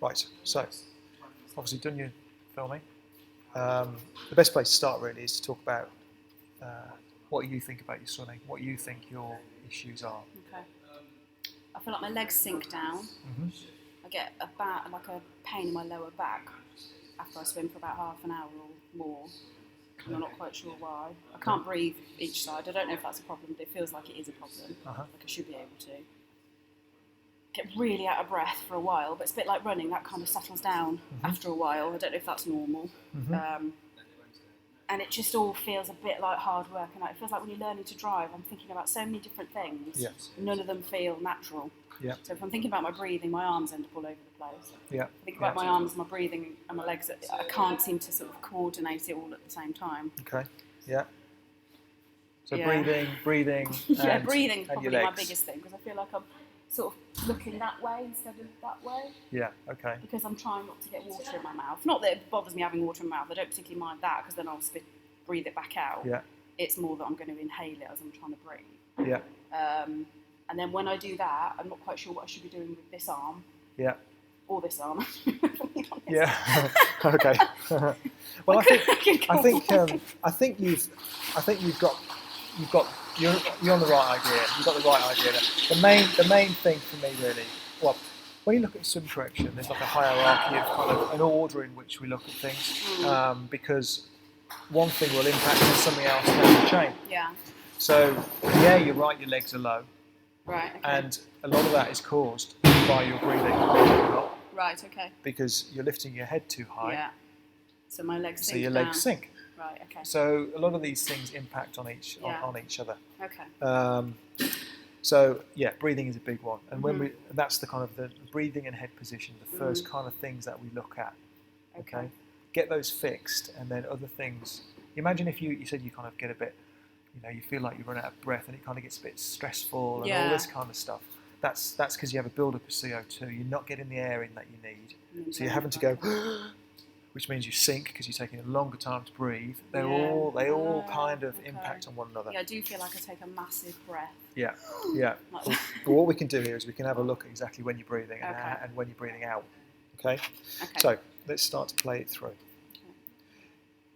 Right, so obviously done your filming. The best place to start really is to talk about what you think about your swimming, what you think your issues are. Okay. I feel like my legs sink down. Mm-hmm. I get a pain in my lower back after I swim for about half an hour or more. And I'm not quite sure why. I can't breathe each side. I don't know if that's a problem, but it feels like it is a problem. Like I should be able to. Get really out of breath for a while, but it's a bit like running. That kind of settles down after a while. I don't know if that's normal. And it just all feels a bit like hard work. And it feels like when you're learning to drive, I'm thinking about so many different things. Yes. None of them feel natural. Yeah. So if I'm thinking about my breathing, my arms end up all over the place. Yeah. If I think about my arms, my breathing, and my legs, I can't seem to sort of coordinate it all at the same time. Okay. Yeah. So breathing. Yeah, and, breathing's and probably your my legs. biggest thing because I feel like I'm sort of looking that way instead of that way. Yeah. Okay. Because I'm trying not to get water in my mouth. Not that it bothers me having water in my mouth. I don't particularly mind that because then I'll breathe it back out. Yeah. It's more that I'm going to inhale it as I'm trying to breathe. Yeah. And then when I do that, I'm not quite sure what I should be doing with this arm. Yeah. Or this arm. Yeah. Okay. Well, I think you're on the right idea. You've got the right idea there. The main thing for me really, well, when you look at swim correction, there's like a hierarchy of kind of an order in which we look at things, because one thing will impact on something else down the chain. Yeah. So yeah, you're right. Your legs are low. Right. Okay. And a lot of that is caused by your breathing, believe it or not. Right. Okay. Because you're lifting your head too high. Yeah. So my legs sink. So your legs sink. Right. Okay. So a lot of these things impact on each other. Okay. So yeah, breathing is a big one, and that's the kind of the breathing and head position, the first kind of things that we look at. Okay. Get those fixed, and then other things. Imagine if you said you kind of get a bit, you feel like you run out of breath, and it kind of gets a bit stressful and all this kind of stuff. That's because you have a build-up of CO2. You're not getting the air in that you need, so you're having to go, which means you sink because you're taking a longer time to breathe. They all kind of impact on one another. Yeah, I do feel like I take a massive breath. Yeah, yeah. But what we can do here is we can have a look at exactly when you're breathing and when you're breathing out. Okay. So let's start to play it through. Okay.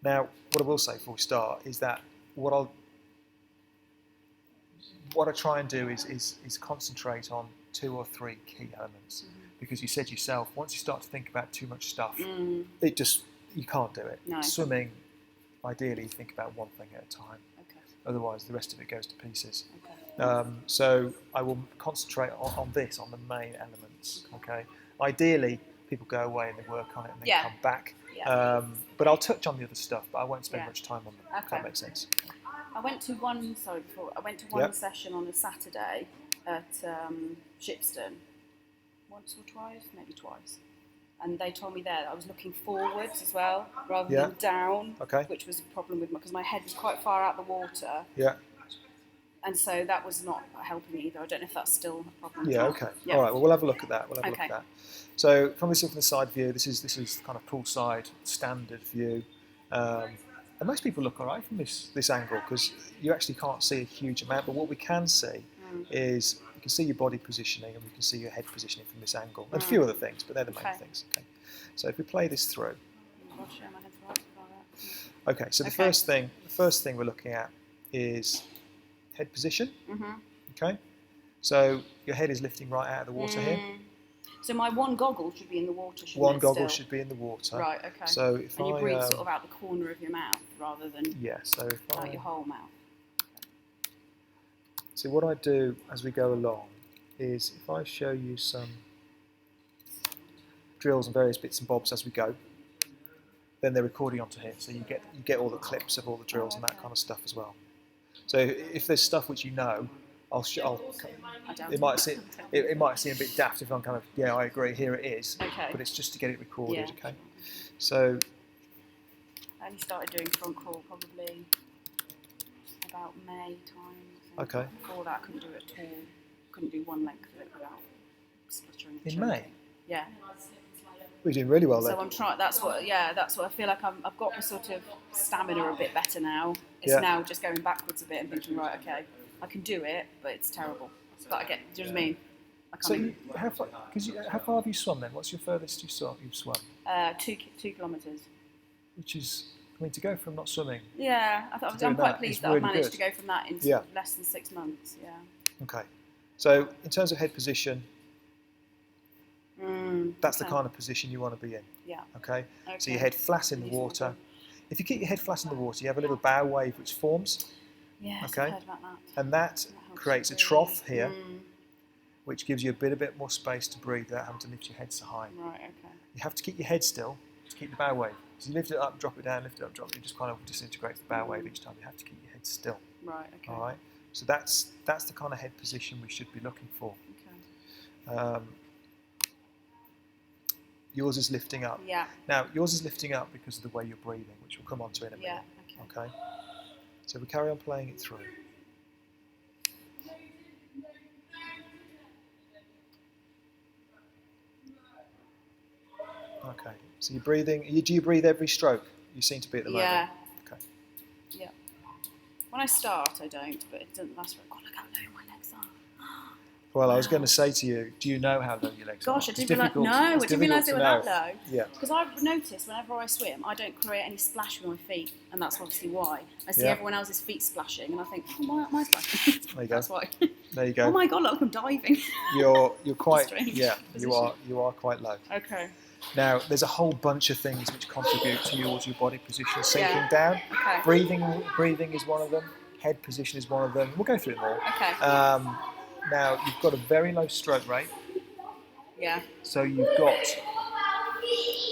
Now, what I will say before we start is that what I try and do is concentrate on 2 or 3 key elements, because you said yourself, once you start to think about too much stuff, you can't do it. No. Swimming, ideally, you think about one thing at a time. Okay. Otherwise, the rest of it goes to pieces. Okay. So I will concentrate on the main elements. Okay. Ideally, people go away and they work on it and then come back. Yeah. But I'll touch on the other stuff, but I won't spend much time on them. Okay. If that makes sense. I went to one session on a Saturday at Shipston, once or twice, maybe twice, and they told me there that I was looking forwards as well rather than down, which was a problem with because my head was quite far out the water. Yeah. And so that was not helping either. I don't know if that's still a problem. Yeah. Okay. Yeah. All right. Well, we'll have a look at that. So from the side view, this is kind of poolside standard view. And most people look all right from this angle because you actually can't see a huge amount. But what we can see is you can see your body positioning and we can see your head positioning from this angle. And a few other things, but they're the main things. Okay. So if we play this through. Okay. So the first thing we're looking at is head position. Okay. So your head is lifting right out of the water here. So my one goggle should be in the water, shouldn't it? One goggle should be in the water. Right, okay. So if you breathe sort of out the corner of your mouth rather than so out your whole mouth. So what I do as we go along is if I show you some drills and various bits and bobs as we go, then they're recording onto here. So you get all the clips of all the drills and that kind of stuff as well. So if there's stuff which it might seem a bit daft if I'm kind of I agree, here it is, but it's just to get it recorded. Okay. So I only started doing front crawl probably about May time. Okay. Before that, I couldn't do it at all. Couldn't do one length of it without spluttering. In May. Yeah. We're doing really well there. So I'm trying. That's what I feel like. I've got the sort of stamina a bit better now. It's now just going backwards a bit and thinking, right, okay, I can do it, but it's terrible. But I get. Do you know what I mean? So can't how far have you swum then? What's your furthest you've swum? 2 kilometres. Which is, I mean, to go from not swimming. Yeah, I'm quite pleased that I've managed to go from that in less than 6 months. Yeah. Okay. So in terms of head position, that's the kind of position you want to be in. Yeah. Okay. So your head flat in the water. If you keep your head flat in the water, you have a little bow wave which forms. Yes, okay. I've heard about that. And that creates a trough here, which gives you a bit more space to breathe without having to lift your head so high. Right. Okay. You have to keep your head still to keep the bow wave. So you lift it up, drop it down, lift it up, drop it. It just kind of disintegrates the bow wave each time. You have to keep your head still. Right. Okay. All right. So that's the kind of head position we should be looking for. Okay. Yours is lifting up. Yeah. Now yours is lifting up because of the way you're breathing, which we'll come on to in a minute. Yeah. Okay. So we carry on playing it through. Okay. So you're breathing. Do you breathe every stroke? You seem to be at the moment. Yeah. Okay. Yeah. When I start, I don't, but it doesn't last very long. Look how low my legs are. Well, I was going to say to you, do you know how low your legs are? Gosh, I didn't realise they were that low. Yeah. Because I've noticed whenever I swim, I don't create any splash with my feet, and that's obviously why. I see everyone else's feet splashing, and I think, oh, why aren't I splashing? There you go. That's why. There you go. Oh my God, look, I'm diving. You're quite, Strange you are quite low. Okay. Now, there's a whole bunch of things which contribute towards your body position sinking down. Okay. Breathing is one of them. Head position is one of them. We'll go through it more. Okay. Now, you've got a very low stroke rate. Yeah. So you've got...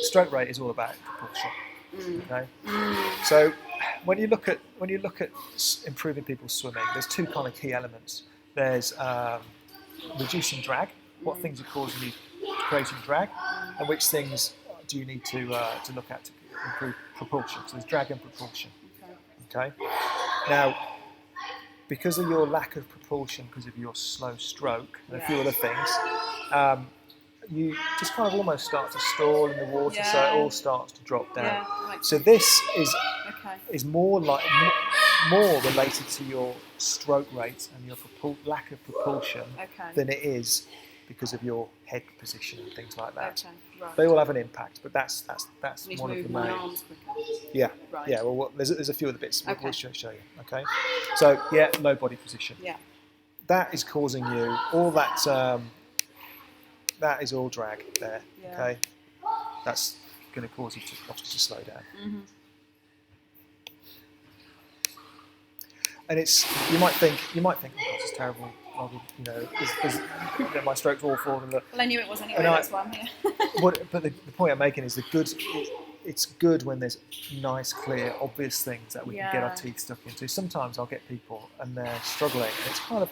Stroke rate is all about propulsion. Okay. So when you look at improving people's swimming, there's two kind of key elements. There's reducing drag. What things are causing you creating drag, and which things do you need to look at to improve propulsion? So there's drag and propulsion. Okay. Now, because of your lack of propulsion, because of your slow stroke and a few other things, you just kind of almost start to stall in the water, so it all starts to drop down. Yeah, so this is more related to your stroke rate and your lack of propulsion than it is because of your head position and things like that. Okay, right. They all have an impact, but that's one of the my main. arms quicker. Yeah, Right. yeah. Well, there's a few other bits we'll show you. Okay, so low body position. Yeah. That is causing you all that. That is all drag there. Yeah. Okay, that's going to cause you to slow down. Mm-hmm. And you might think, oh, this is terrible. My stroke's awful. Well, I knew it was anyway. That's why I'm here. But the point I'm making is it's good when there's nice, clear, obvious things that we can get our teeth stuck into. Sometimes I'll get people and they're struggling, and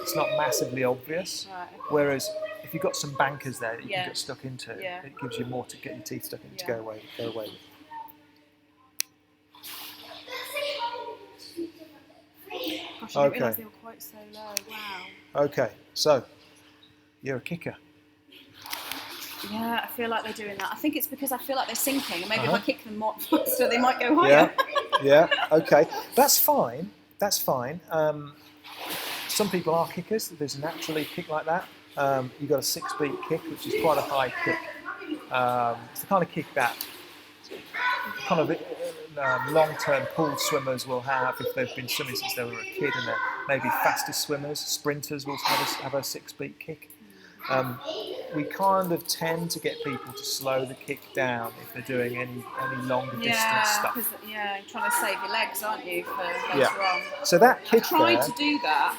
it's not massively obvious. Right. Whereas if you've got some bankers there that you can get stuck into, Yeah. it gives you more to get your teeth stuck into to go away with. Gosh, I didn't realise they were quite so low. Wow. Okay, so you're a kicker. Yeah, I feel like they're doing that. I think it's because I feel like they're sinking, and maybe if I kick them more faster, they might go higher. Yeah. Okay, that's fine. That's fine. Some people are kickers. There's a naturally kick like that. You've got a 6-beat kick, which is quite a high kick. It's the kind of kick that kind of long-term pool swimmers will have if they've been swimming since they were a kid, and they're maybe fastest swimmers. Sprinters will have a 6-beat kick. We kind of tend to get people to slow the kick down if they're doing any longer distance stuff. Yeah, you're trying to save your legs, aren't you, for later on? So that kick I've tried to do that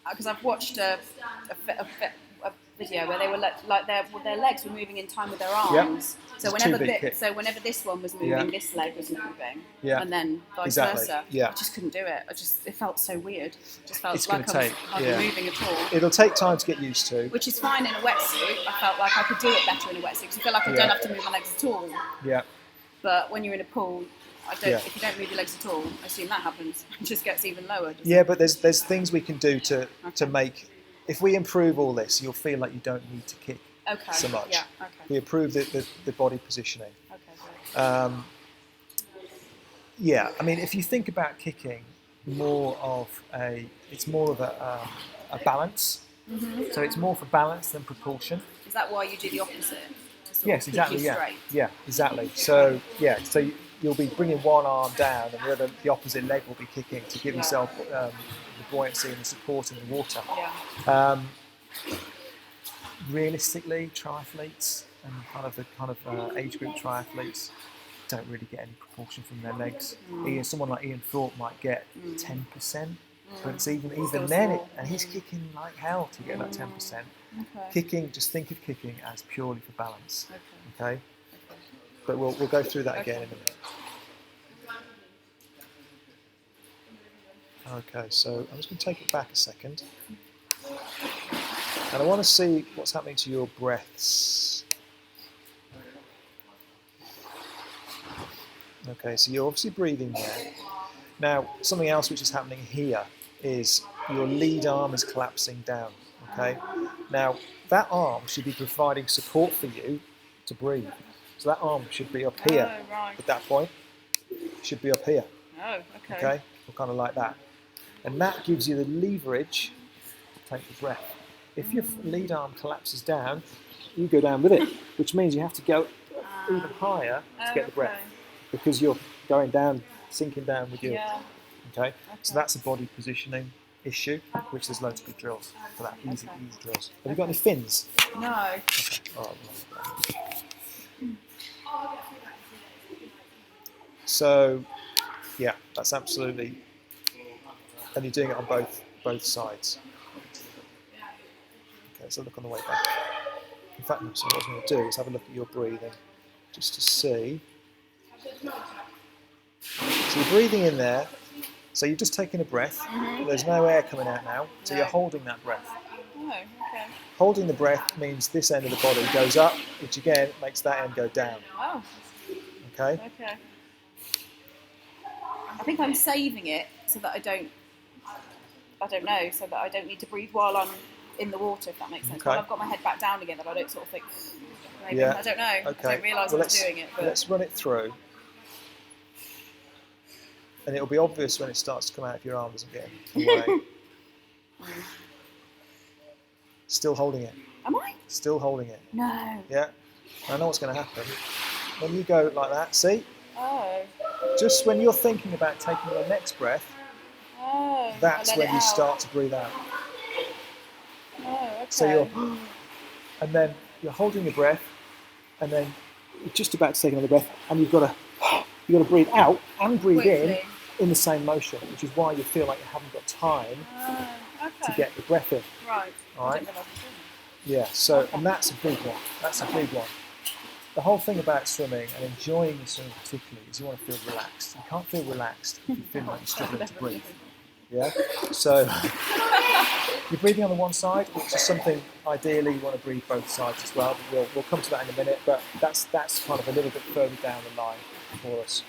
because I've watched a video where they were like their legs were moving in time with their arms. So whenever this one was moving, this leg was moving, and then vice versa. I just couldn't do it. It felt so weird. It just felt like I was hardly moving at all. It'll take time to get used to. Which is fine in a wetsuit. I felt like I could do it better in a wetsuit because I feel like I don't have to move my legs at all. Yeah. But when you're in a pool, if you don't move your legs at all, I assume that happens. It just gets even lower. But there's things we can do to make. If we improve all this, you'll feel like you don't need to kick so much. Yeah. Okay. We improve the body positioning. Okay. Great. I mean, if you think about kicking, it's more of a balance. So it's more for balance than propulsion. Is that why you do the opposite? Yes, exactly. Yeah, Straight? yeah, exactly. So yeah, so you'll be bringing one arm down, and the opposite leg will be kicking to give yourself the buoyancy and the support in the water. Yeah. Realistically, triathletes and the age group triathletes don't really get any propulsion from their legs. Someone like Ian Thorpe might get 10%, but it's even then, and he's kicking like hell to get that 10%. Okay. Kicking, just think of kicking as purely for balance. Okay. But we'll go through that again in a minute. Okay, so I'm just going to take it back a second. And I want to see what's happening to your breaths. Okay, so you're obviously breathing there. Now, something else which is happening here is your lead arm is collapsing down. Okay. Now, that arm should be providing support for you to breathe. So that arm should be up here at that point. It should be up here. Oh, okay. Okay, or kind of like that. And that gives you the leverage to take the breath. If your lead arm collapses down, you go down with it, which means you have to go even higher to get the breath, because you're going down, sinking down with you. Okay, so that's a body positioning issue, which there's loads of good drills for that, easy drills. Have you got any fins? No. Okay. All right. So, yeah, that's absolutely, and you're doing it on both sides. Okay, so look on the way back. In fact, so what I'm going to do is have a look at your breathing, just to see. So you're breathing in there, so you're just taking a breath. There's no air coming out now, so you're holding that breath. Oh, okay. Holding the breath means this end of the body goes up, which again makes that end go down. Oh. Okay? Okay. I think I'm saving it so that I don't know, so that I don't need to breathe while I'm in the water, if that makes sense. Okay. While I've got my head back down again, that I don't sort of think, maybe, Yeah. I don't know. Okay. I don't realise I was doing it. But Let's run it through. And it'll be obvious when it starts to come out if your arm doesn't get away. Still holding it. Am I? Still holding it. No. Yeah. I know what's going to happen. When you go like that, see? Oh. Just when you're thinking about taking your next breath, that's when you start to breathe out. Oh, okay. So and then you're holding your breath, and then you're just about to take another breath, and you've got to breathe out and breathe in the same motion, which is why you feel like you haven't got time to get the breath in. Right. All right. Yeah. So and that's a big one. That's a big one. The whole thing about swimming and enjoying the swimming particularly is you want to feel relaxed. You can't feel relaxed if you feel like you're struggling to breathe. Yeah. So you're breathing on the one side, which is something ideally you want to breathe both sides as well. But we'll come to that in a minute. But that's kind of a little bit further down the line for us.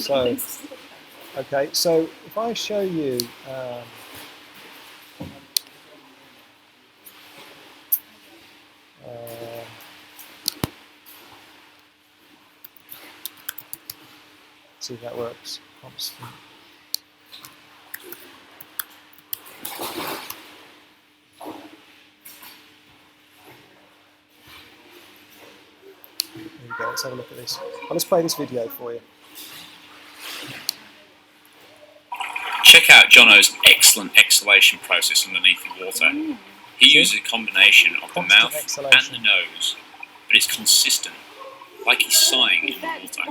So okay. So if I show you. See if that works. Constant. There we go, let's have a look at this. I'll just play this video for you. Check out Jono's excellent exhalation process underneath the water. He uses a combination of the mouth and the nose, but it's consistent, like he's sighing in the water.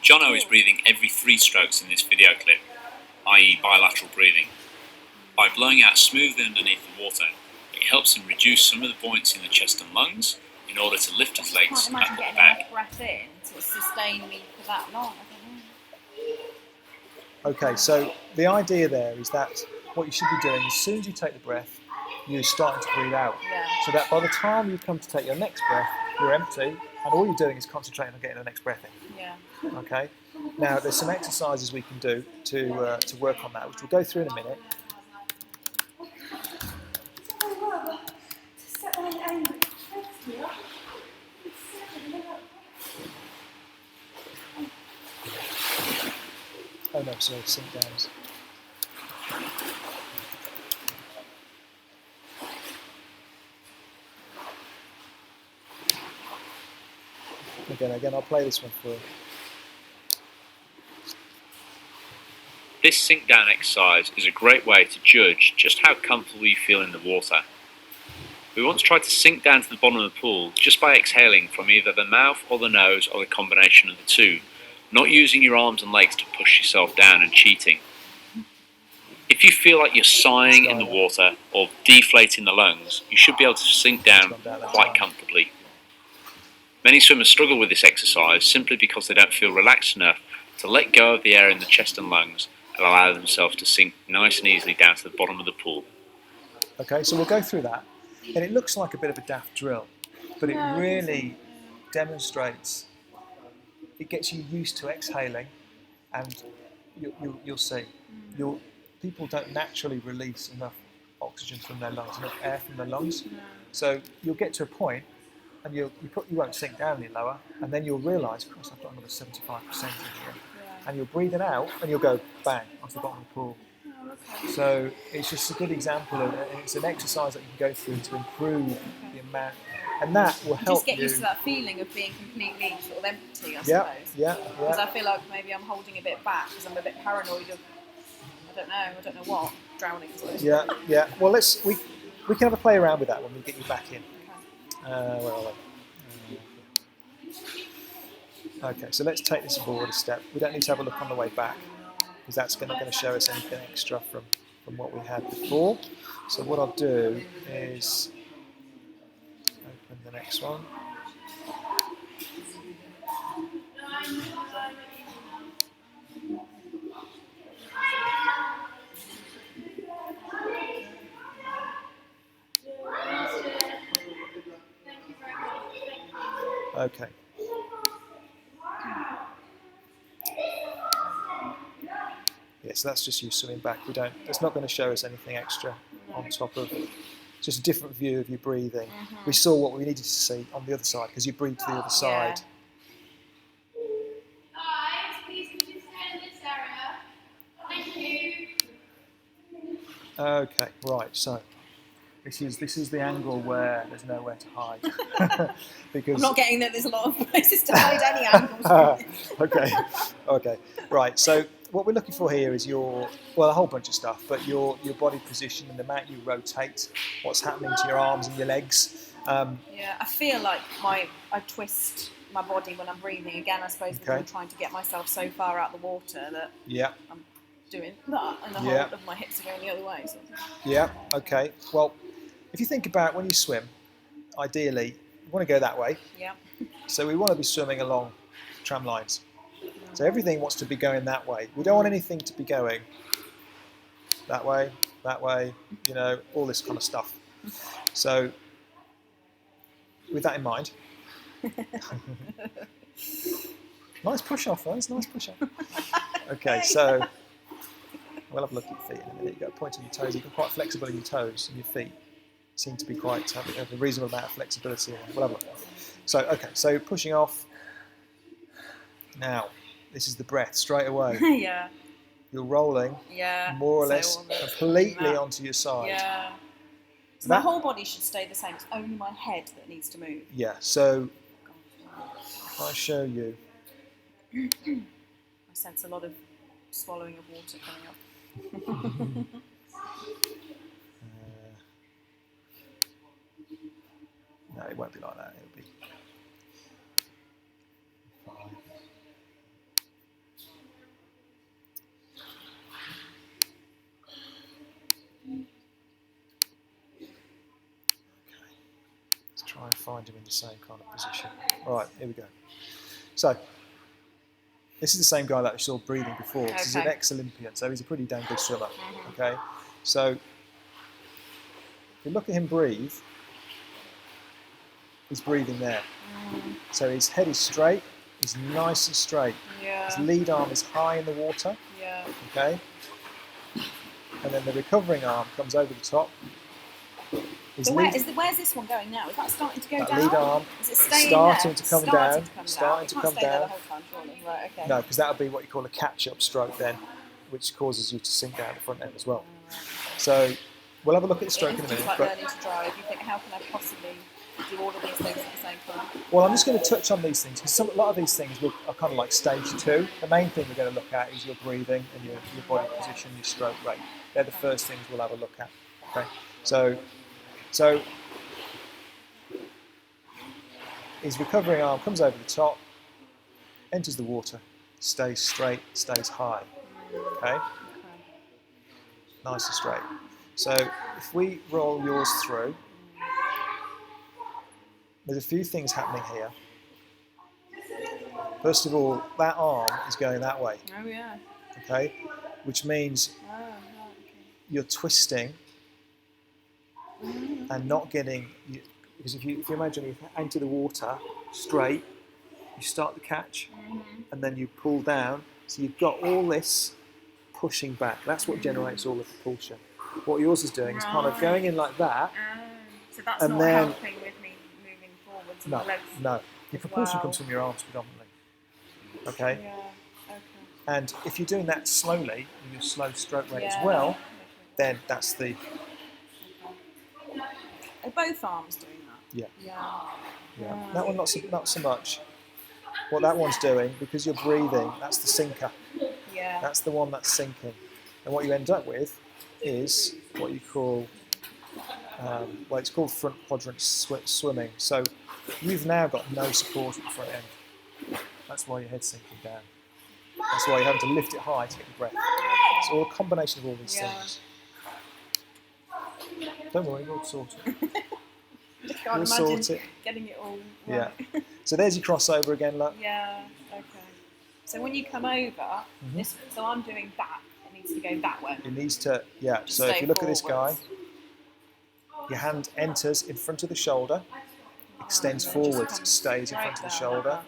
Jono is breathing every 3 strokes in this video clip, i.e. bilateral breathing. By blowing out smoothly underneath the water, it helps him reduce some of the buoyancy in the chest and lungs in order to lift his legs up and back. Breath in to sustain me for that long. Okay, so the idea there is that what you should be doing, as soon as you take the breath, you're starting to breathe out. Yeah. So that by the time you come to take your next breath, you're empty, and all you're doing is concentrating on getting the next breath in. Yeah. Okay. Now there's some exercises we can do to work on that, which we'll go through in a minute. Oh no, sorry, sink downs. Again, I'll play this one for you. This sink down exercise is a great way to judge just how comfortable you feel in the water. We want to try to sink down to the bottom of the pool just by exhaling from either the mouth or the nose or the combination of the two, not using your arms and legs to push yourself down and cheating. If you feel like you're sighing in the water or deflating the lungs, you should be able to sink down quite comfortably. Many swimmers struggle with this exercise simply because they don't feel relaxed enough to let go of the air in the chest and lungs and allow themselves to sink nice and easily down to the bottom of the pool. Okay, so we'll go through that. And it looks like a bit of a daft drill, but it really demonstrates, it gets you used to exhaling, and you'll see. People don't naturally release enough oxygen from their lungs, enough air from their lungs. So you'll get to a point, and you won't sink down any lower, and then you'll realise, of course, I've got another 75% in here. And you'll breathe it out, and you'll go bang onto the bottom of the pool. So it's just a good example of it. It's an exercise that you can go through to improve the amount, and that will help just get used to that feeling of being completely sort of empty, I suppose. Yeah. Because I feel like maybe I'm holding a bit back because I'm a bit paranoid of I don't know what, drowning. Yeah. Well, we can have a play around with that when we get you back in. Where are we? Okay, so let's take this forward a step. We don't need to have a look on the way back, because that's not going to show us anything extra from what we had before. So what I'll do is open the next one. Okay. Yeah, so that's just you swimming back. It's not going to show us anything extra on top of it. It's just a different view of you breathing. We saw what we needed to see on the other side, because you breathe to the other side. Guys, please could you stand in this area? Thank you. Okay, right, so this is the angle where there's nowhere to hide. Because I'm not getting that there's a lot of places to hide any angles. Okay, right, so what we're looking for here is a whole bunch of stuff, but your body position and the amount you rotate, what's happening to your arms and your legs. I feel like I twist my body when I'm breathing. Again, I suppose because I'm trying to get myself so far out the water that I'm doing that, and the whole of my hips are going the other way. So. Yeah, okay. Well, if you think about when you swim, ideally, you want to go that way. Yeah. So we want to be swimming along tram lines. So everything wants to be going that way. We don't want anything to be going that way, all this kind of stuff. So with that in mind, nice push off, guys, nice push off. Okay, so we'll have a look at your feet in a minute. You've got a point on your toes. You're quite flexible in your toes, and your feet seem to be have a reasonable amount of flexibility. We'll have a look. So pushing off. Now, this is the breath straight away. Yeah. You're rolling more or less completely onto your side. Yeah. So my whole body should stay the same. It's only my head that needs to move. Yeah, so if I show you. I sense a lot of swallowing of water coming up. No, it won't be like that. It'll be 5. Let's try and find him in the same kind of position. All right, here we go. So, this is the same guy that we saw breathing before. This is an ex-Olympian, so he's a pretty damn good swimmer. Okay, so if you look at him breathe, he's breathing there. So his head is straight, he's nice and straight. Yeah. His lead arm is high in the water. Yeah. Okay, and then the recovering arm comes over the top. So where's this one going now? Is that starting to go down? Lead arm is it staying starting there? to come down. Starting to come stay there down. the whole time, surely. Right, okay. No, because that would be what you call a catch-up stroke then, which causes you to sink down the front end as well. So we'll have a look at the stroke in a minute. It's like learning to drive. You think, how can I possibly do all of these things at the same time? Well, I'm just going to touch on these things because a lot of these things are kind of like stage 2. The main thing we're going to look at is your breathing and your body position, your stroke rate. They're the first things we'll have a look at. Okay, so his recovering arm comes over the top, enters the water, stays straight, stays high. Okay, nice and straight. So if we roll yours through, there's a few things happening here. First of all, that arm is going that way. Oh yeah. Okay, which means you're twisting and not getting. Because if you imagine you enter the water straight, you start the catch, and then you pull down. So you've got all this pushing back. That's what generates all the propulsion. What yours is doing is kind of going in like that. So that's and not then, helping with me moving forwards. No, My legs. no. Your propulsion comes from your arms predominantly. Okay? Yeah. Okay. And if you're doing that slowly, with your slow stroke rate as well, then that's the... Are both arms doing that? Yeah. Yeah. That one not so much. What that one's doing, because you're breathing, that's the sinker. Yeah. That's the one that's sinking. And what you end up with is what you call, well, it's called front quadrant swimming. So you've now got no support at the front end. That's why your head's sinking down. That's why you're having to lift it high to get your breath. It's all a combination of all these things. Don't worry, we'll sort it. Just can't We'll imagine sort it. getting it all right. Yeah. So there's your crossover again, look. Yeah. Okay. So when you come over, this. So I'm doing that. It needs to go that way. It needs to, yeah. Just So if stay you look at this guy, forwards. your hand enters in front of the shoulder, extends and then just forwards, comes stays in right front of the down shoulder, like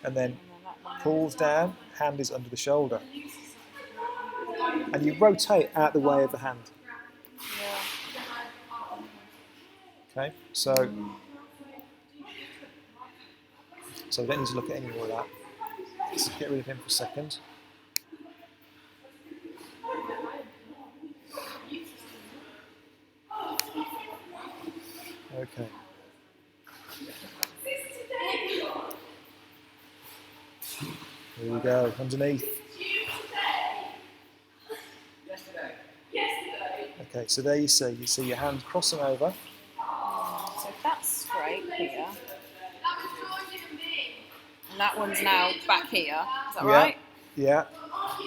and then that one. pulls down, hand is under the shoulder. And you rotate out the way of the hand. Yeah. Okay, so we don't need to look at any more of that. Let's get rid of him for a second. Okay. Here we go, underneath. Okay, so there you see your hand crossing over. So if that's straight here, and that one's now back here. Is that right? Yeah.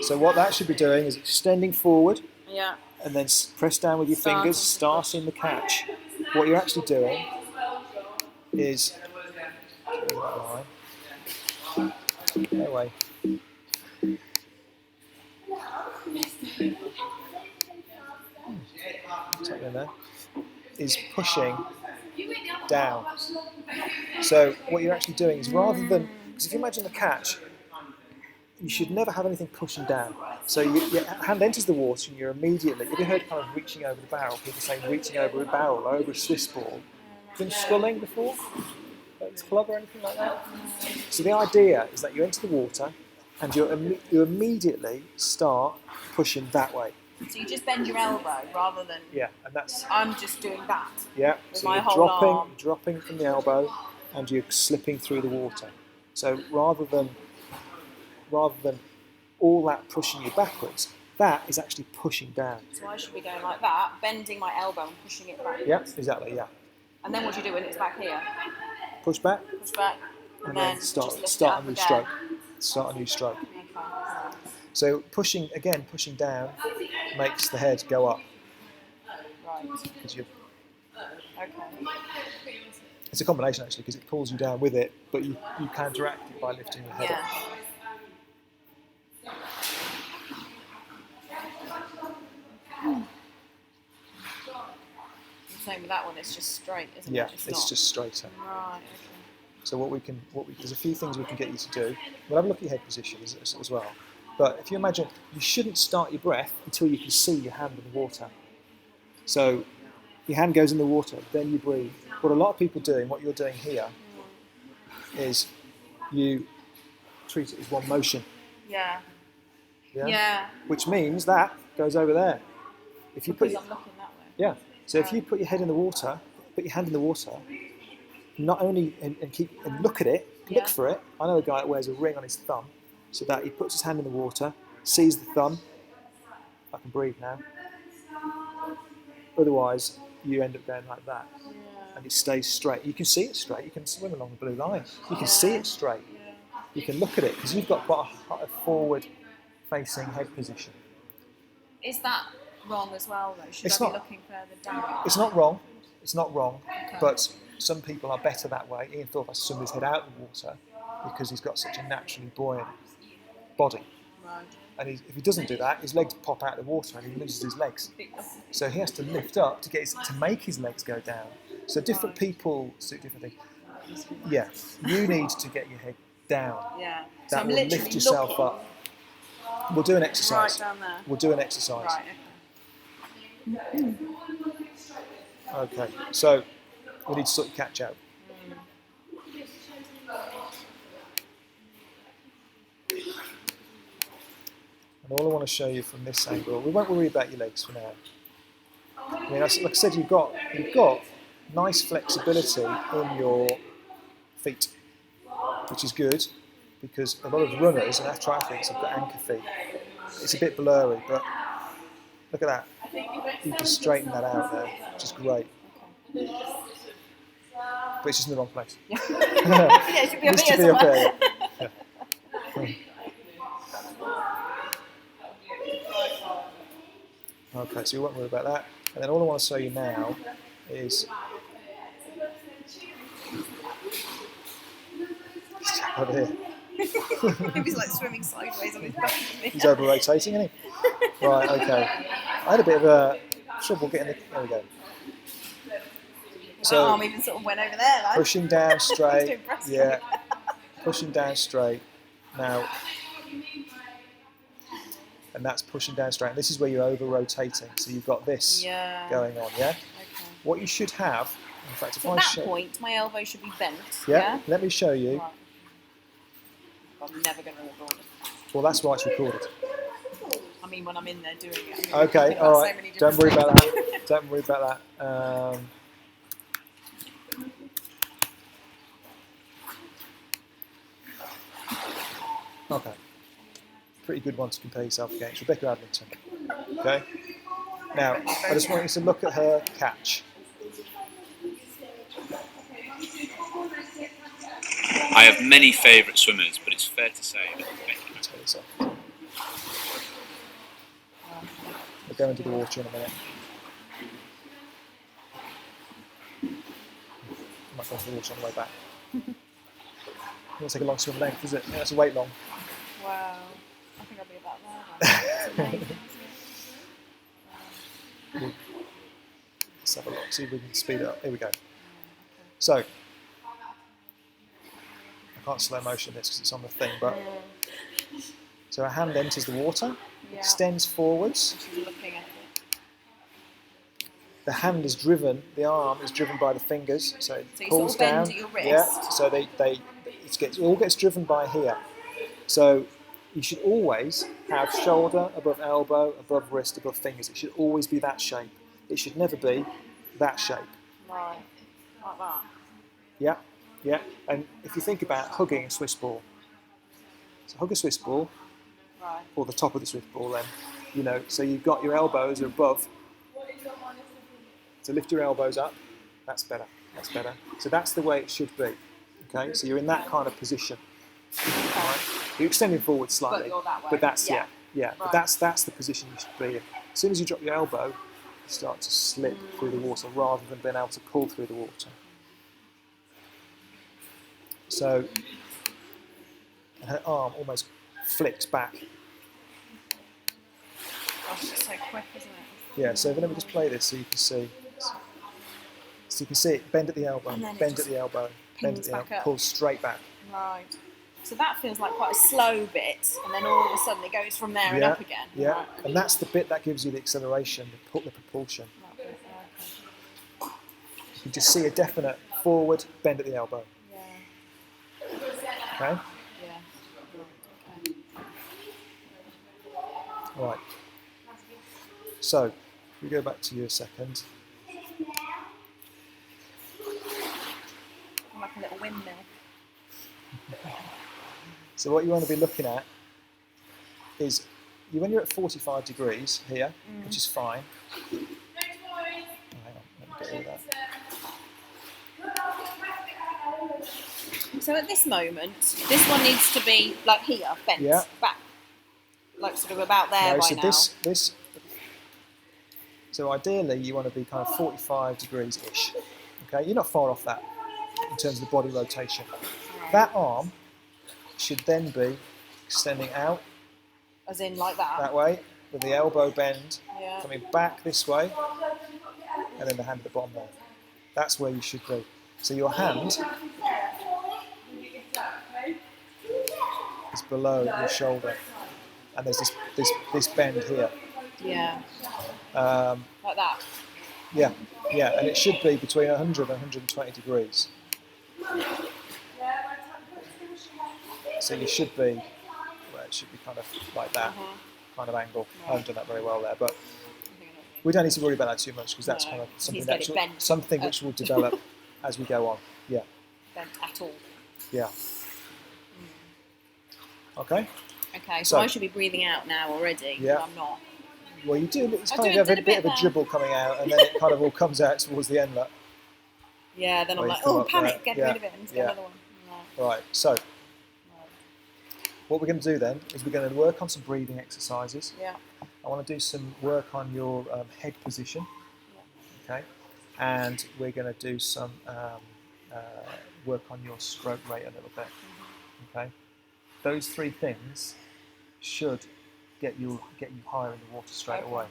So what that should be doing is extending forward, Yeah. and then press down with your fingers, starting the catch. What you're actually doing is go away. Take in there. Is pushing down. So what you're actually doing is rather than, because if you imagine the catch, you should never have anything pushing down. So your hand enters the water and you're immediately, have you heard kind of reaching over the barrel? People saying reaching over a barrel or over a Swiss ball. Been sculling before? At the club or anything like that? So the idea is that you enter the water and you immediately start pushing that way. So you just bend your elbow rather than. Yeah, and that's. I'm just doing that. Yeah, With so my you're whole arm. dropping from the elbow, and you're slipping through the water. So rather than all that pushing you backwards, that is actually pushing down. So I should be going like that, bending my elbow and pushing it back. Yeah, exactly. Yeah. And then what do you do when it's back here? Push back, Push back, and then then start just lift start it a up new again. stroke. Start a new stroke. Okay. So pushing down makes the head go up Right. because you. Okay. It's a combination actually because it pulls you down with it, but you counteract it by lifting your head Yeah. up. The same with that one. It's just straight, isn't Yeah, it? it's not. just straighter. Right. Okay. So there's a few things we can get you to do. We'll have a look at your head position as well. But if you imagine, you shouldn't start your breath until you can see your hand in the water. So your hand goes in the water, then you breathe. What a lot of people do, and what you're doing here, is you treat it as one motion. Yeah. Yeah? Yeah. Which means that goes over there. If you put Because I'm looking that way. yeah. So if you put your head in the water, put your hand in the water, not only and keep and look at it, Yeah. look for it. I know a guy that wears a ring on his thumb, so that he puts his hand in the water, sees the thumb. I can breathe now. Otherwise, you end up going like that, and it stays straight. You can see it straight. You can swim along the blue line. You can see it straight. You can look at it because you've got quite a forward-facing head position. Is that wrong as well, though? Should It's I not- be looking further down? It's not wrong. It's not wrong, Okay. but some people are better that way. Ian Thorpe has to swim his head out of the water because he's got such a naturally buoyant body. Right. And if he doesn't do that, his legs pop out of the water and he loses his legs. So he has to lift up to make his legs go down. So different people suit different things. Yeah, you need to get your head down. Yeah. So That I'm will literally lift yourself looking up. We'll do an right exercise. down there. We'll do an exercise. Right. Okay. Okay, so we need to sort your catch out. And all I want to show you from this angle, we won't worry about your legs for now. I mean, like I said, you've got nice flexibility in your feet, which is good because a lot of runners and triathletes have got anchor feet. It's a bit blurry, but look at that. You can straighten that out there, which is great. But it's just in the wrong place. Yeah, it should be up Needs to here be up somewhere. there. Yeah. Okay, so you won't worry about that. And then all I want to show you now is over here. Maybe he's like swimming sideways on his back. He's over rotating, isn't he? Right, okay. I had a bit of trouble getting the. There we go. So, arm even sort of went over there, like. Pushing down straight. doing breaststroke. Yeah. Pushing down straight. Now. And that's pushing down straight. And this is where you're over rotating. So you've got this going on, yeah? Okay. What you should have, in fact, if So I at that show point, my elbow should be bent. yeah, let me show you. Right. I'm never going to record it. Well, that's why it's recorded. I mean, when I'm in there doing it. Okay, all right. Don't worry about that. Don't worry about that. Okay. Pretty good one to compare yourself against. Rebecca Adlington. Okay. Now, I just want you to look at her catch. I have many favourite swimmers, but it's fair to say that Becky. Tell yourself. We'll go into the water in a minute. I might go into the water on the way back. It won't take a long swim length, is it? Yeah, it's a weight long. Wow. I think I'll be about there. It's amazing, isn't it? Let's have a look, see if we can speed it up. Here we go. So, I can't slow motion this because it's on the thing, but so our hand enters the water, extends forwards. She's looking at it. The hand is driven, the arm is driven by the fingers, so it So you pulls sort of down. bend your wrist. Yeah, so it all gets driven by here. So you should always have shoulder above elbow, above wrist, above fingers. It should always be that shape. It should never be that shape. Right. Like that. Yeah, yeah. And if you think about hugging a Swiss ball, so hug a Swiss ball, Right. or the top of the Swiss ball, then so you've got your elbows are above. So lift your elbows up. That's better. That's better. So that's the way it should be. Okay. So you're in that kind of position. All right. You're extending forward slightly, But you're that way. but that's yeah. Right. But that's the position you should be in. As soon as you drop your elbow, you start to slip through the water rather than being able to pull through the water. So her arm almost flicks back. Gosh, it's so quick, isn't it? Yeah, so let me just play this so you can see. So you can see it bend at the elbow, And then it bend at just the elbow, bend at pins the back elbow, up. pull straight back. Right. So that feels like quite a slow bit, and then all of a sudden it goes from there and Yeah, up again. yeah, Right. and that's the bit that gives you the acceleration, the propulsion. That bit, okay. You just see a definite forward bend at the elbow. Yeah. Okay, Yeah. Okay. right. So if we go back to you a second. So what you want to be looking at is when you're at 45 degrees here, which is fine. Oh, hang on, let me get rid of that. So at this moment, this one needs to be like here, bent back, like sort of about there by now. So ideally, you want to be kind of 45 degrees-ish. Okay, you're not far off that in terms of the body rotation. Right. That arm should then be extending out. As in like that? That way, with the elbow bend, coming back this way, and then the hand at the bottom there. That's where you should be. So your hand is below your shoulder, and there's this bend here. Yeah. Like that. Yeah, and it should be between 100 and 120 degrees. So you should be, well, it should be kind of like that kind of angle. I haven't done that very well there, but we don't need to worry about that too much because that's kind of something which will develop as we go on. Yeah. Bent at all. Yeah. Okay. Okay, so I should be breathing out now already. Yeah. I'm not. Well, you do. It's kind of a bit of a dribble coming out, and then it kind of all comes out towards the end. Yeah. Then I'm like, oh, panic! Get rid of it and get another one. Right. So, what we're going to do then is we're going to work on some breathing exercises. Yeah. I want to do some work on your head position. Yeah. Okay. And we're going to do some work on your stroke rate a little bit. Okay. Those three things should get you higher in the water straight away.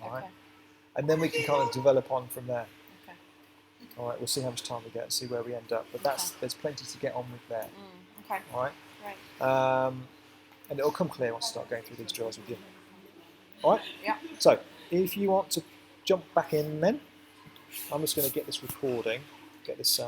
All right. And then we can kind of develop on from there. Okay. All right. We'll see how much time we get and see where we end up. But there's plenty to get on with there. Okay. All right. Right. And it'll come clear once I start going through these drills with you. All right. Yeah. So if you want to jump back in, then I'm just going to get this recording, get this